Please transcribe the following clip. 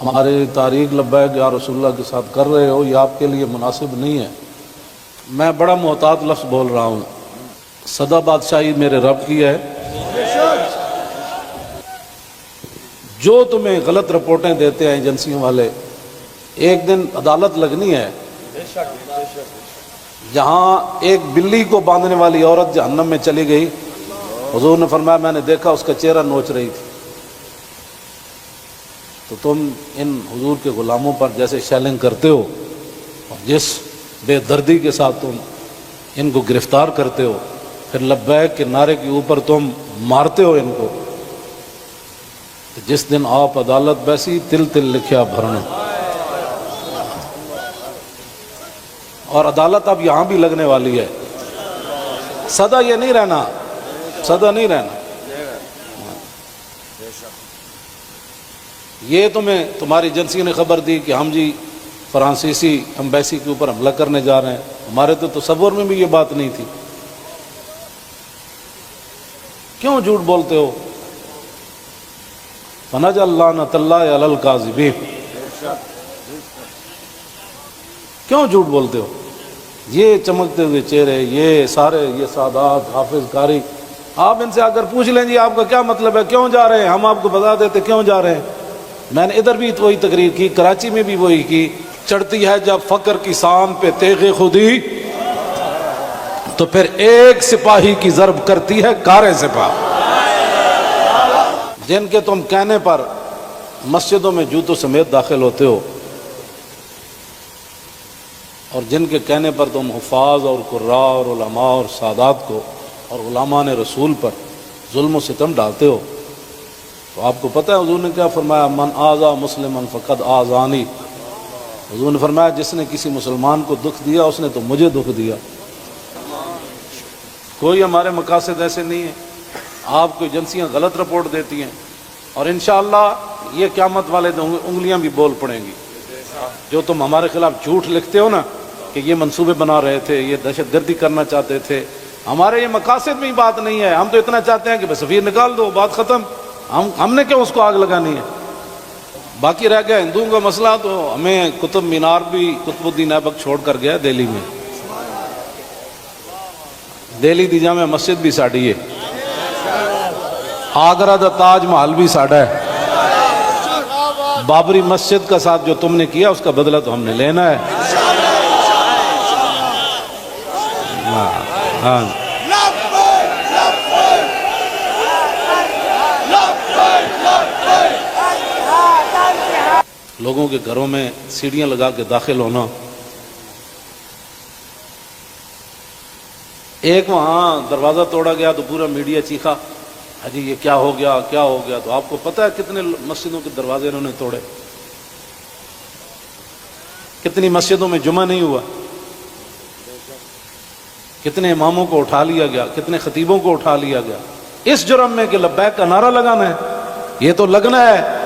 ہماری تاریخ لبیک یا رسول اللہ کے ساتھ کر رہے ہو، یہ آپ کے لیے مناسب نہیں ہے۔ میں بڑا محتاط لفظ بول رہا ہوں، سدا بادشاہی میرے رب کی ہے۔ جو تمہیں غلط رپورٹیں دیتے ہیں ایجنسیوں والے، ایک دن عدالت لگنی ہے جہاں ایک بلی کو باندھنے والی عورت جہنم میں چلی گئی۔ حضور نے فرمایا میں نے دیکھا اس کا چہرہ نوچ رہی تھی۔ تو تم ان حضور کے غلاموں پر جیسے شیلنگ کرتے ہو اور جس بے دردی کے ساتھ تم ان کو گرفتار کرتے ہو، پھر لبیک کے نعرے کے اوپر تم مارتے ہو ان کو، جس دن آپ عدالت بیسی تل تل لکھیا بھرنا۔ اور عدالت اب یہاں بھی لگنے والی ہے، سدا یہ نہیں رہنا، سدا نہیں رہنا۔ یہ تمہیں تمہاری ایجنسی نے خبر دی کہ ہم جی فرانسیسی ایمبیسی کے اوپر حملہ کرنے جا رہے ہیں، ہمارے تو تصور میں بھی یہ بات نہیں تھی۔ کیوں جھوٹ بولتے ہو؟ فنجعل لعنۃ اللہ علی الکاذبین۔ کیوں جھوٹ بولتے ہو؟ یہ چمکتے ہوئے چہرے، یہ سارے، یہ سادات، حافظ قاری، آپ ان سے آ کر پوچھ لیں جی آپ کا کیا مطلب ہے، کیوں جا رہے ہیں؟ ہم آپ کو بتا دیتے کیوں جا رہے ہیں۔ میں نے ادھر بھی وہی تقریر کی، کراچی میں بھی وہی کی۔ چڑھتی ہے جب فقر کی سام پہ تیغ خودی، تو پھر ایک سپاہی کی ضرب کرتی ہے کار سپاہ۔ جن کے تم کہنے پر مسجدوں میں جوتوں سمیت داخل ہوتے ہو، اور جن کے کہنے پر تم حفاظ اور قراء اور علماء اور سادات کو اور علماء نے رسول پر ظلم و ستم ڈالتے ہو، تو آپ کو پتہ ہے حضور نے کیا فرمایا؟ من آذا مسلما فقد آذانی۔ حضور نے فرمایا جس نے کسی مسلمان کو دکھ دیا اس نے تو مجھے دکھ دیا۔ کوئی ہمارے مقاصد ایسے نہیں ہیں۔ آپ کو ایجنسیاں غلط رپورٹ دیتی ہیں، اور انشاءاللہ یہ قیامت والے دن انگلیاں بھی بول پڑیں گی۔ جو تم ہمارے خلاف جھوٹ لکھتے ہو نا کہ یہ منصوبے بنا رہے تھے، یہ دہشت گردی کرنا چاہتے تھے، ہمارے یہ مقاصد میں ہی بات نہیں ہے۔ ہم تو اتنا چاہتے ہیں کہ بس سفیر نکال دو، بات ختم۔ ہم نے کیوں اس کو آگ لگانی ہے؟ باقی رہ گیا ہندوؤں کا مسئلہ، تو ہمیں قطب مینار بھی قطب الدین ایبک چھوڑ کر گیا دہلی میں۔ دہلی دی جامع مسجد بھی ساڑی ہے، آگرہ دا تاج محل بھی ساڑا ہے۔ بابری مسجد کا ساتھ جو تم نے کیا اس کا بدلہ تو ہم نے لینا ہے۔ ہاں لوگوں کے گھروں میں سیڑھیاں لگا کے داخل ہونا۔ ایک وہاں دروازہ توڑا گیا تو پورا میڈیا چیخا، حجی یہ کیا ہو گیا، کیا ہو گیا؟ تو آپ کو پتہ ہے کتنے مسجدوں کے دروازے انہوں نے توڑے، کتنی مسجدوں میں جمعہ نہیں ہوا، کتنے اماموں کو اٹھا لیا گیا، کتنے خطیبوں کو اٹھا لیا گیا، اس جرم میں کہ لبیک کا نعرہ لگانا ہے۔ یہ تو لگنا ہے